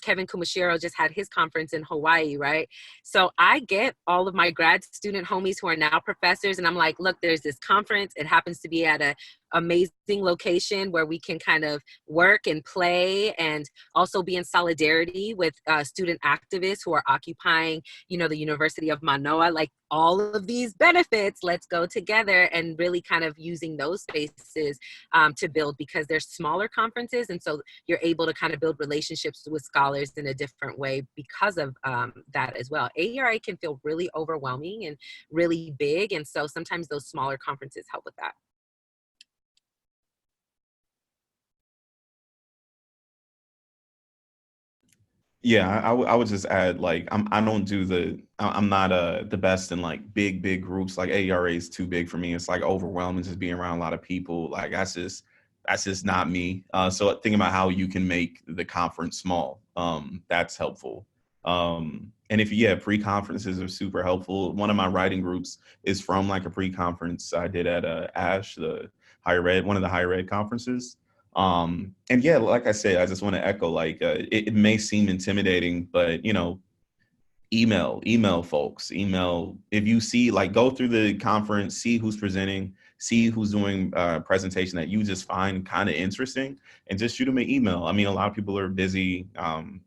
[SPEAKER 5] Kevin Kumashiro just had his conference in Hawaii, right? So I get all of my grad student homies who are now professors, and I'm like, look, there's this conference. It happens to be at a amazing location where we can kind of work and play and also be in solidarity with student activists who are occupying, you know, the University of Manoa, like all of these benefits, let's go grow together, and really kind of using those spaces to build, because they're smaller conferences. And so you're able to kind of build relationships with scholars in a different way because of that as well. AERA can feel really overwhelming and really big. And so sometimes those smaller conferences help with that.
[SPEAKER 4] Yeah, I would just add, like, I don't do I'm not the best in like big groups. Like AERA is too big for me. It's like overwhelming just being around a lot of people. Like that's just not me. So thinking about how you can make the conference small, that's helpful. And if pre-conferences are super helpful. One of my writing groups is from like a pre-conference I did at ASH, one of the higher ed conferences. And yeah, like I said, I just want to echo, like, it may seem intimidating, but, email folks, if you see, like, go through the conference, see who's presenting, see who's doing a presentation that you just find kind of interesting, and just shoot them an email. I mean, a lot of people are busy.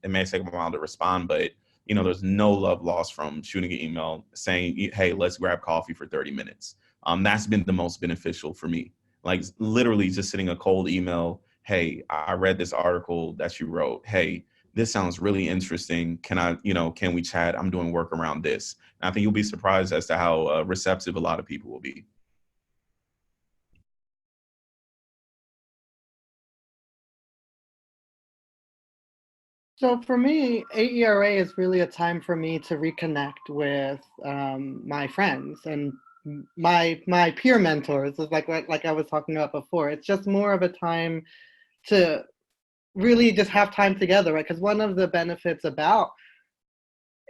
[SPEAKER 4] It may take them a while to respond, but, there's no love lost from shooting an email saying, hey, let's grab coffee for 30 minutes. That's been the most beneficial for me. Like literally just sending a cold email. Hey, I read this article that you wrote. Hey, this sounds really interesting. Can we chat? I'm doing work around this. And I think you'll be surprised as to how receptive a lot of people will be.
[SPEAKER 3] So for me, AERA is really a time for me to reconnect with my friends and my peer mentors. It's like I was talking about before. It's just more of a time to really just have time together, right? Because one of the benefits about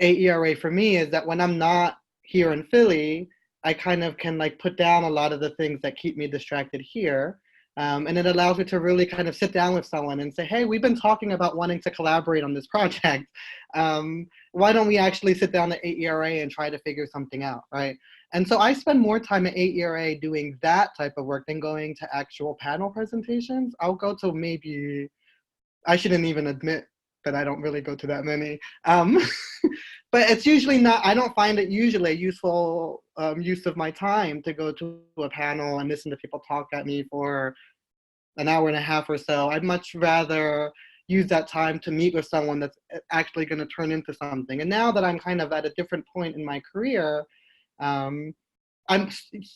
[SPEAKER 3] AERA for me is that when I'm not here in Philly, I kind of can like put down a lot of the things that keep me distracted here. And it allows me to really kind of sit down with someone and say, hey, we've been talking about wanting to collaborate on this project. Why don't we actually sit down at AERA and try to figure something out, right? And so I spend more time at AERA doing that type of work than going to actual panel presentations. I'll go to maybe, I shouldn't even admit that I don't really go to that many. But it's usually not, I don't find it usually a useful use of my time to go to a panel and listen to people talk at me for an hour and a half or so. I'd much rather use that time to meet with someone that's actually going to turn into something. And now that I'm kind of at a different point in my career, I'm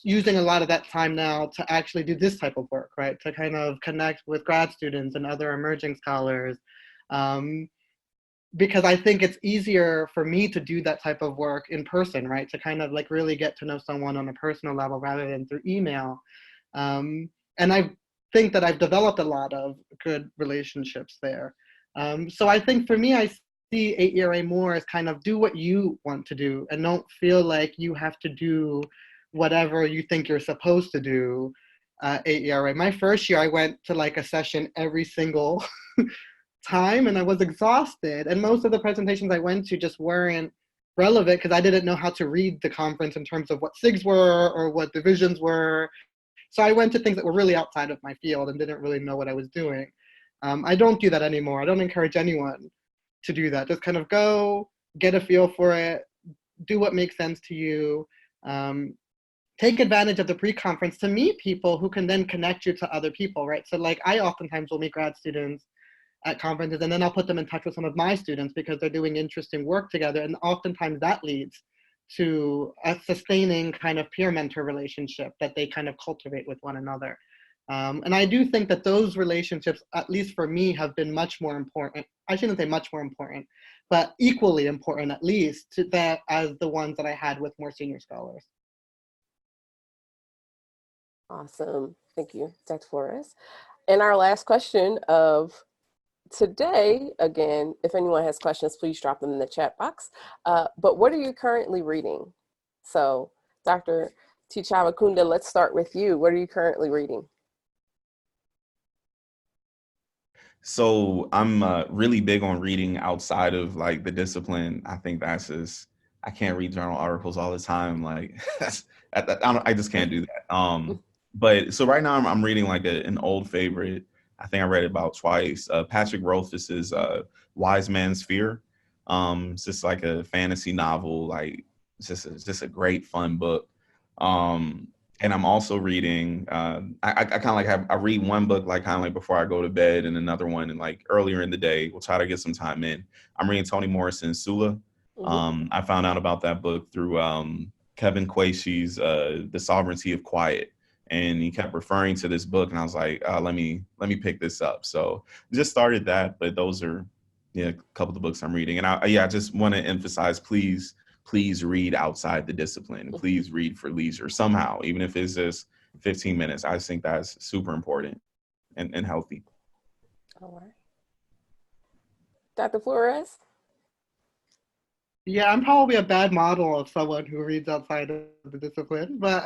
[SPEAKER 3] using a lot of that time now to actually do this type of work, right? To kind of connect with grad students and other emerging scholars. Because I think it's easier for me to do that type of work in person, right? To kind of like really get to know someone on a personal level rather than through email. And I think that I've developed a lot of good relationships there. So I think for me, I see AERA more as kind of do what you want to do and don't feel like you have to do whatever you think you're supposed to do at AERA. My first year, I went to like a session every single time and I was exhausted. And most of the presentations I went to just weren't relevant because I didn't know how to read the conference in terms of what SIGs were or what divisions were. So I went to things that were really outside of my field and didn't really know what I was doing. I don't do that anymore. I don't encourage anyone to do that. Just kind of go, get a feel for it, do what makes sense to you. Take advantage of the pre-conference to meet people who can then connect you to other people, right? So like I oftentimes will meet grad students at conferences and then I'll put them in touch with some of my students because they're doing interesting work together. And oftentimes that leads to a sustaining kind of peer mentor relationship that they kind of cultivate with one another. And I do think that those relationships, at least for me, have been much more important. I shouldn't say much more important, but equally important, at least, to that as the ones that I had with more senior scholars.
[SPEAKER 2] Awesome. Thank you, Dr. Flores. And our last question of today, again, if anyone has questions, please drop them in the chat box. But what are you currently reading? So, Dr. Tichavakunda, let's start with you. What are you currently reading?
[SPEAKER 4] So I'm really big on reading outside of like the discipline. I think that's just, I can't read journal articles all the time. Like I just can't do that. But so right now I'm reading like an old favorite. I think I read it about twice. Patrick Rothfuss's Wise Man's Fear. It's just like a fantasy novel. Like it's just a great fun book. And I'm also reading, I kind of like I read one book like kind of like before I go to bed, and another one and like earlier in the day. We'll try to get some time in. I'm reading Toni Morrison's Sula. I found out about that book through Kevin Quashi's The Sovereignty of Quiet. And he kept referring to this book, and I was like, let me pick this up. So just started that, but those are a couple of the books I'm reading. And I just want to emphasize, please read outside the discipline. Please read for leisure somehow, even if it's just 15 minutes. I just think that's super important and healthy.
[SPEAKER 2] All right. Dr. Flores?
[SPEAKER 3] Yeah, I'm probably a bad model of someone who reads outside of the discipline, but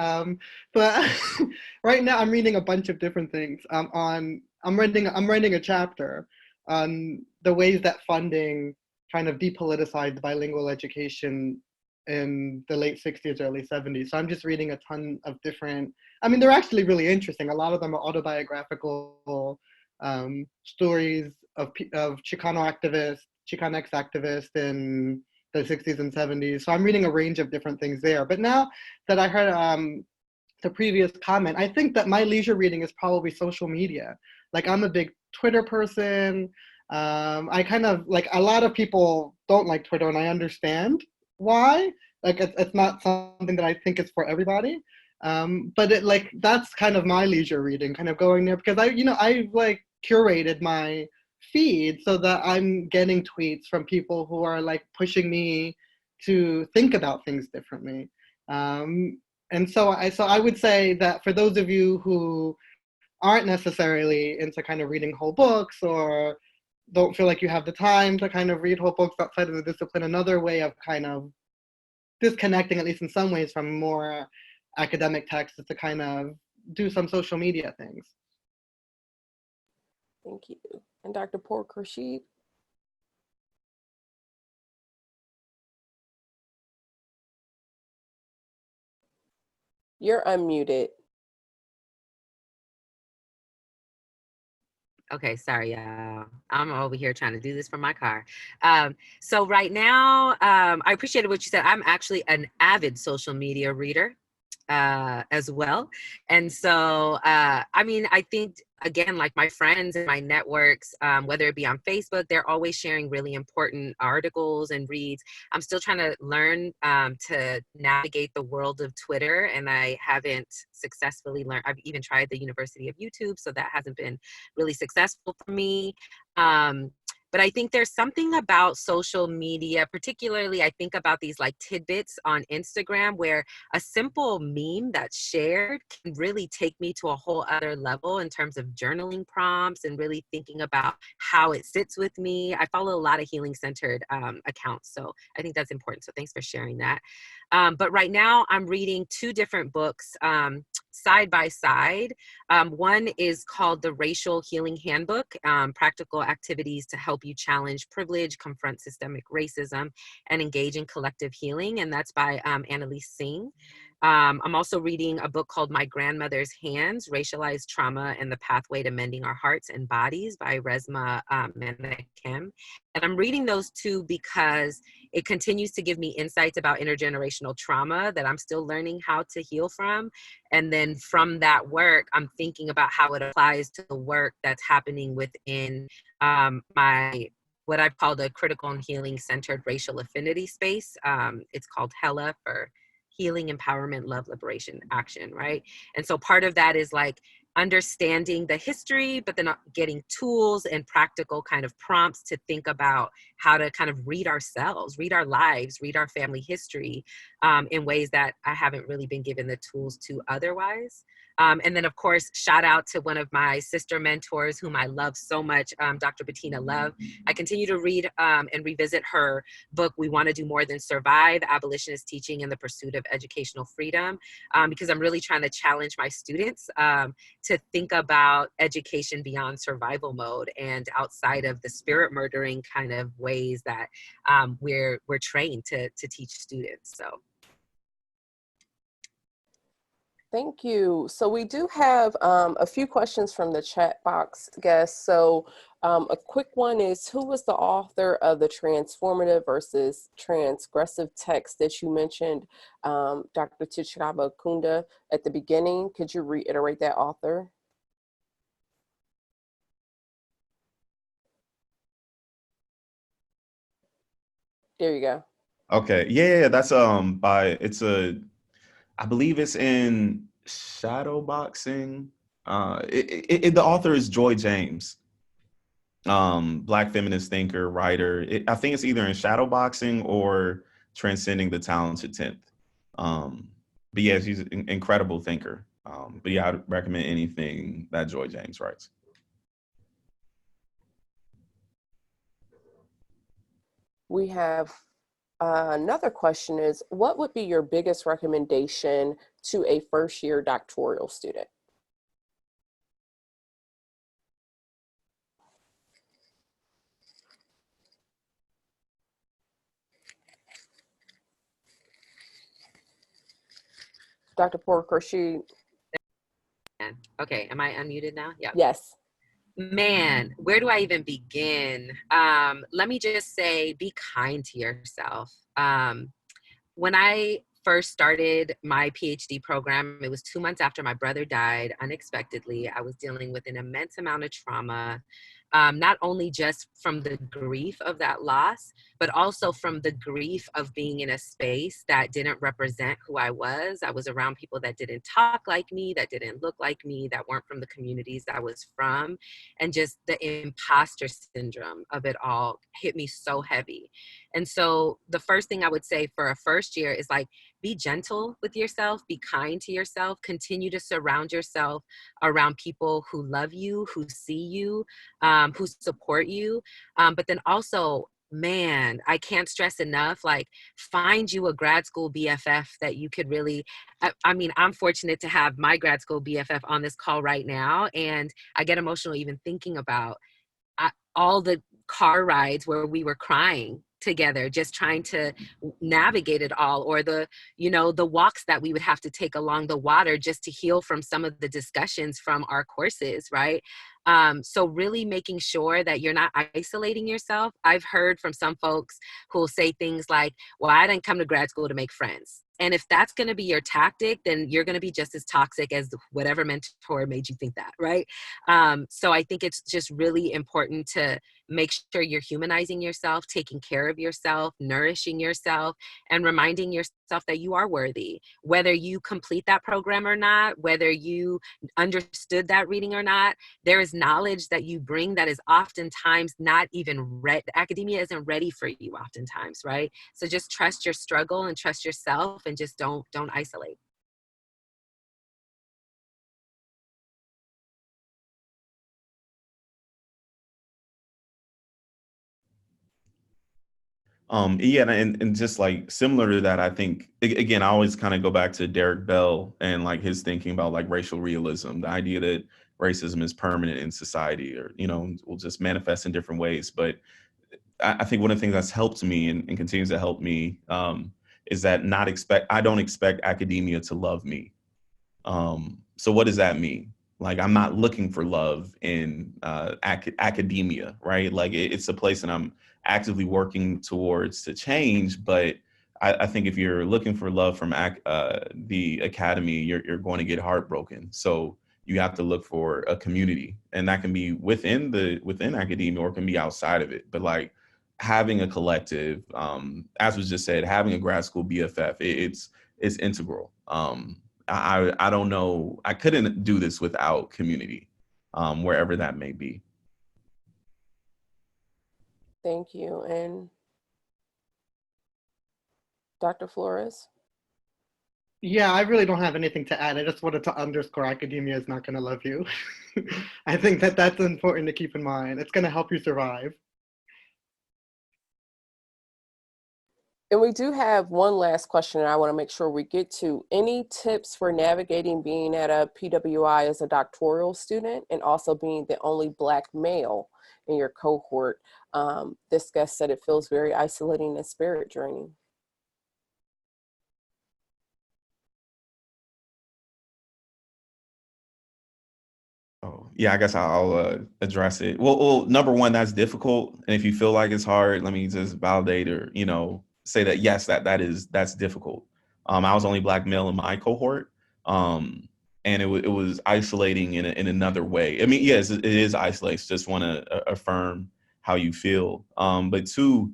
[SPEAKER 3] right now I'm reading a bunch of different things. I'm writing a chapter on the ways that funding kind of depoliticized bilingual education in the late 60s, early 70s. So I'm just reading a ton of different, I mean, they're actually really interesting. A lot of them are autobiographical stories of Chicanx activists in the 60s and 70s. So I'm reading a range of different things there. But now that I heard the previous comment, I think that my leisure reading is probably social media. Like, I'm a big Twitter person. I kind of, like, a lot of people don't like Twitter, and I understand why. Like, it's not something that I think is for everybody. But it, like, that's kind of my leisure reading, kind of going there, because I like curated my feed so that I'm getting tweets from people who are like pushing me to think about things differently. And so I would say that for those of you who aren't necessarily into kind of reading whole books, or don't feel like you have the time to kind of read whole books outside of the discipline, another way of kind of disconnecting, at least in some ways, from more academic texts is to kind of do some social media things.
[SPEAKER 2] Thank you. And Dr. Pour-Khoshid? You're unmuted.
[SPEAKER 5] Okay, sorry, y'all. I'm over here trying to do this from my car. So right now, I appreciated what you said. I'm actually an avid social media reader as well. And so, I mean, I think, again, like my friends and my networks, whether it be on Facebook, they're always sharing really important articles and reads. I'm still trying to learn to navigate the world of Twitter, and I haven't successfully learned. I've even tried the University of YouTube, so that hasn't been really successful for me. But I think there's something about social media, particularly I think about these like tidbits on Instagram, where a simple meme that's shared can really take me to a whole other level in terms of journaling prompts and really thinking about how it sits with me. I follow a lot of healing centered accounts, so I think that's important. So thanks for sharing that. But right now I'm reading two different books side by side. One is called The Racial Healing Handbook, Practical Activities to Help You Challenge Privilege, Confront Systemic Racism, and Engage in Collective Healing. And that's by Annalise Singh. I'm also reading a book called My Grandmother's Hands, Racialized Trauma and the Pathway to Mending Our Hearts and Bodies by Resmaa Menakem. And I'm reading those two because it continues to give me insights about intergenerational trauma that I'm still learning how to heal from. And then from that work, I'm thinking about how it applies to the work that's happening within what I've called a critical and healing centered racial affinity space. It's called HELA for Healing, Empowerment, Love, Liberation, Action, right? And so part of that is like understanding the history, but then getting tools and practical kind of prompts to think about how to kind of read ourselves, read our lives, read our family history in ways that I haven't really been given the tools to otherwise. And then, of course, shout out to one of my sister mentors whom I love so much, Dr. Bettina Love. I continue to read and revisit her book, We Want to Do More Than Survive, Abolitionist Teaching in the Pursuit of Educational Freedom, because I'm really trying to challenge my students to think about education beyond survival mode and outside of the spirit murdering kind of ways that we're trained to teach students. So.
[SPEAKER 2] Thank you. So we do have a few questions from the chat box, guests. So A quick one is, who was the author of the transformative versus transgressive text that you mentioned, Dr. Tichavakunda, at the beginning? Could you reiterate that author? There you go.
[SPEAKER 4] Okay, yeah, that's I believe it's in shadow boxing. The author is Joy James, Black feminist thinker, writer. I think it's either in shadow boxing or transcending the talented 10th. But yeah, she's an incredible thinker. But yeah, I'd recommend anything that Joy James writes.
[SPEAKER 2] We have another question is, what would be your biggest recommendation to a first-year doctoral student? Dr. Pour-Khoshid.
[SPEAKER 5] Okay, am I unmuted now? Yeah.
[SPEAKER 2] Yes.
[SPEAKER 5] Man, where do I even begin? Let me just say, be kind to yourself. When I first started my PhD program, it was 2 months after my brother died unexpectedly. I was dealing with an immense amount of trauma, not only just from the grief of that loss, but also from the grief of being in a space that didn't represent who I was. I was around people that didn't talk like me, that didn't look like me, that weren't from the communities I was from. And just the imposter syndrome of it all hit me so heavy. And so the first thing I would say for a first year is, like, be gentle with yourself, be kind to yourself, continue to surround yourself around people who love you, who see you, who support you. But then also, man, I can't stress enough, like, find you a grad school BFF that you could really, I mean, I'm fortunate to have my grad school BFF on this call right now. And I get emotional even thinking about all the car rides where we were crying together, just trying to navigate it all, or the, you know, the walks that we would have to take along the water just to heal from some of the discussions from our courses, right? So really making sure that you're not isolating yourself. I've heard from some folks who will say things like, well, I didn't come to grad school to make friends. And if that's going to be your tactic, then you're going to be just as toxic as whatever mentor made you think that, right? So I think it's just really important to make sure you're humanizing yourself, taking care of yourself, nourishing yourself, and reminding yourself that you are worthy. Whether you complete that program or not, whether you understood that reading or not, there is knowledge that you bring that is oftentimes not even read. Academia isn't ready for you oftentimes, right? So just trust your struggle and trust yourself, and just don't isolate.
[SPEAKER 4] Yeah, and just like similar to that, I think, again, I always kind of go back to Derek Bell and like his thinking about like racial realism, the idea that racism is permanent in society, or, you know, will just manifest in different ways. But I think one of the things that's helped me and continues to help me is that I don't expect academia to love me. So what does that mean? Like, I'm not looking for love in academia, right? Like, it's a place that I'm actively working towards to change. But I think if you're looking for love from the academy, you're going to get heartbroken. So you have to look for a community, and that can be within academia, or it can be outside of it. But like, having a collective, as was just said, having a grad school BFF, it's integral. I don't know. I couldn't do this without community, wherever that may be.
[SPEAKER 2] Thank you. And Dr. Flores?
[SPEAKER 3] Yeah, I really don't have anything to add. I just wanted to underscore academia is not going to love you. I think that that's important to keep in mind. It's going to help you survive.
[SPEAKER 2] And we do have one last question that I want to make sure we get to. Any tips for navigating being at a PWI as a doctoral student, and also being the only Black male in your cohort? This guest said it feels very isolating and spirit draining.
[SPEAKER 4] Oh, yeah, I guess I'll address it. Well, number one, that's difficult. And if you feel like it's hard, let me just validate or, say that, yes, that's difficult. I was only Black male in my cohort. Um, and it was isolating in another way. I mean, yes, it is isolating. Just want to affirm how you feel. But two,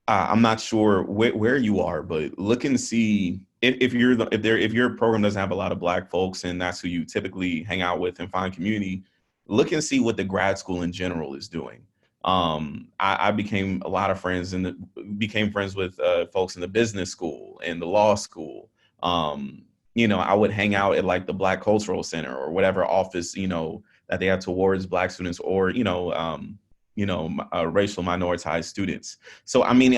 [SPEAKER 4] I'm not sure where you are, but look and see if your program doesn't have a lot of Black folks and that's who you typically hang out with and find community. Look and see what the grad school in general is doing. I became a lot of friends and became friends with folks in the business school and the law school. I would hang out at like the Black Cultural Center or whatever office that they have towards Black students or racial minoritized students. So, I mean,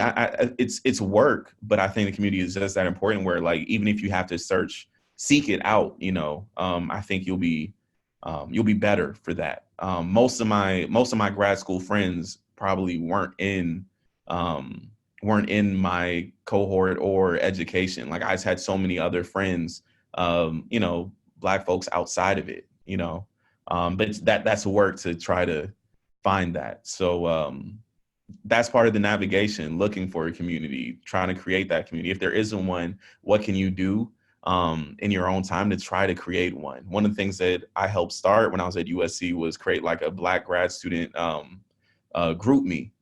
[SPEAKER 4] it's work, but I think the community is just that important where like, even if you have to seek it out, I think you'll be better for that. Most of my grad school friends probably weren't in my cohort or education. Like I just had so many other friends, Black folks outside of it, but that's work to try to find that. So that's part of the navigation, looking for a community, trying to create that community. If there isn't one, what can you do in your own time to try to create one? One of the things that I helped start when I was at USC was create like a Black grad student group me.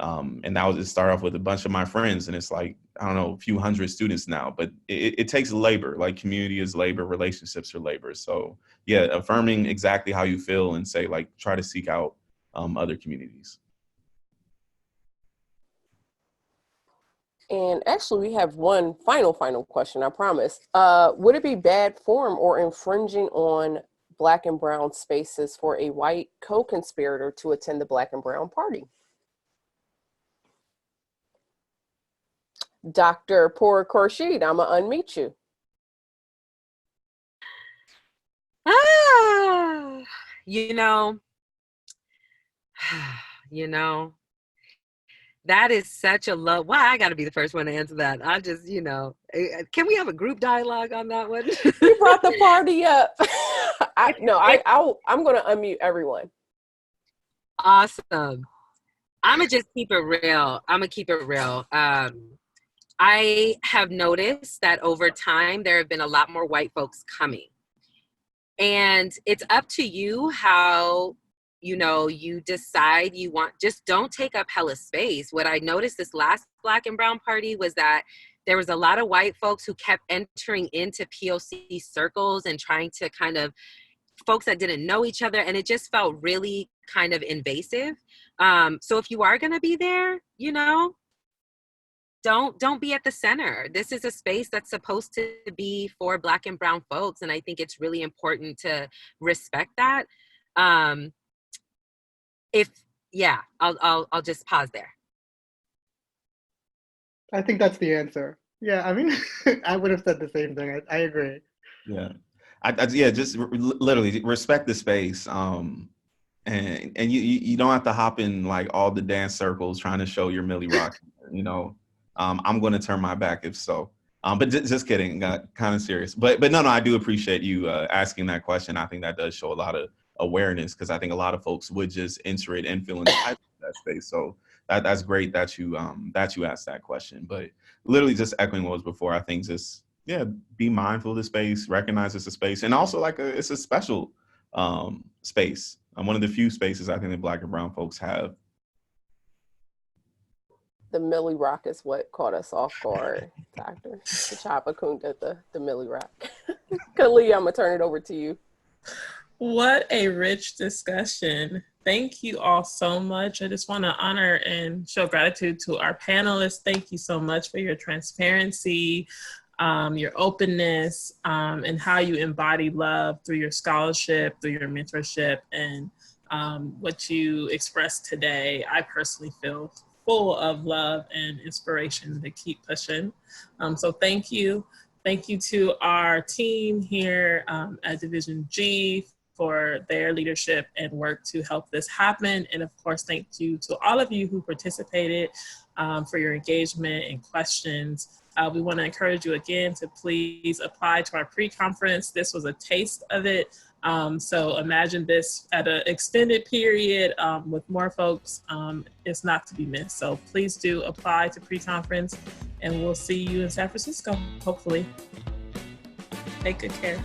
[SPEAKER 4] And that was to start off with a bunch of my friends. And it's like, I don't know, a few hundred students now, but it takes labor. Like community is labor, relationships are labor. So yeah, affirming exactly how you feel and say like, try to seek out other communities.
[SPEAKER 2] And actually, we have one final question, I promise. Would it be bad form or infringing on Black and brown spaces for a white co-conspirator to attend the Black and brown party? Dr. Pour-Khoshid, I'm gonna unmute you.
[SPEAKER 5] That is such a low. Why I got to be the first one to answer that? I just, can we have a group dialogue on that one?
[SPEAKER 2] You brought the party up. I'm going to unmute everyone.
[SPEAKER 5] Awesome. I'm going to just keep it real. I have noticed that over time, there have been a lot more white folks coming. And it's up to you how you decide you want, just don't take up hella space. What I noticed this last Black and brown party was that there was a lot of white folks who kept entering into POC circles and trying to kind of, folks that didn't know each other. And it just felt really kind of invasive. So if you are going to be there, don't be at the center. This is a space that's supposed to be for Black and brown folks. And I think it's really important to respect that. I'll just pause there.
[SPEAKER 3] I think that's the answer. Yeah, I mean, I would have said the same thing. I agree.
[SPEAKER 4] Yeah, just literally respect the space. And you don't have to hop in like all the dance circles trying to show your Millie Rock. I'm going to turn my back if so. But just kidding, kind of serious. But no, I do appreciate you asking that question. I think that does show a lot of awareness because I think a lot of folks would just enter it and feel entitled to that space. So that's great that you asked that question. But literally just echoing what was before, I think just be mindful of the space, recognize it's a space, and also like it's a special space. One of the few spaces I think that Black and brown folks have.
[SPEAKER 2] The Millie Rock is what caught us off guard, Dr. Tichavakunda, the Millie Rock. Kali, I'm gonna turn it over to you.
[SPEAKER 1] What a rich discussion. Thank you all so much. I just want to honor and show gratitude to our panelists. Thank you so much for your transparency, your openness, and how you embody love through your scholarship, through your mentorship, and what you expressed today. I personally feel full of love and inspiration to keep pushing. So thank you. Thank you to our team here at Division G for their leadership and work to help this happen. And of course, thank you to all of you who participated for your engagement and questions. We want to encourage you again to please apply to our pre-conference. This was a taste of it. So imagine this at an extended period with more folks. It's not to be missed. So please do apply to pre-conference, and we'll see you in San Francisco, hopefully. Take good care.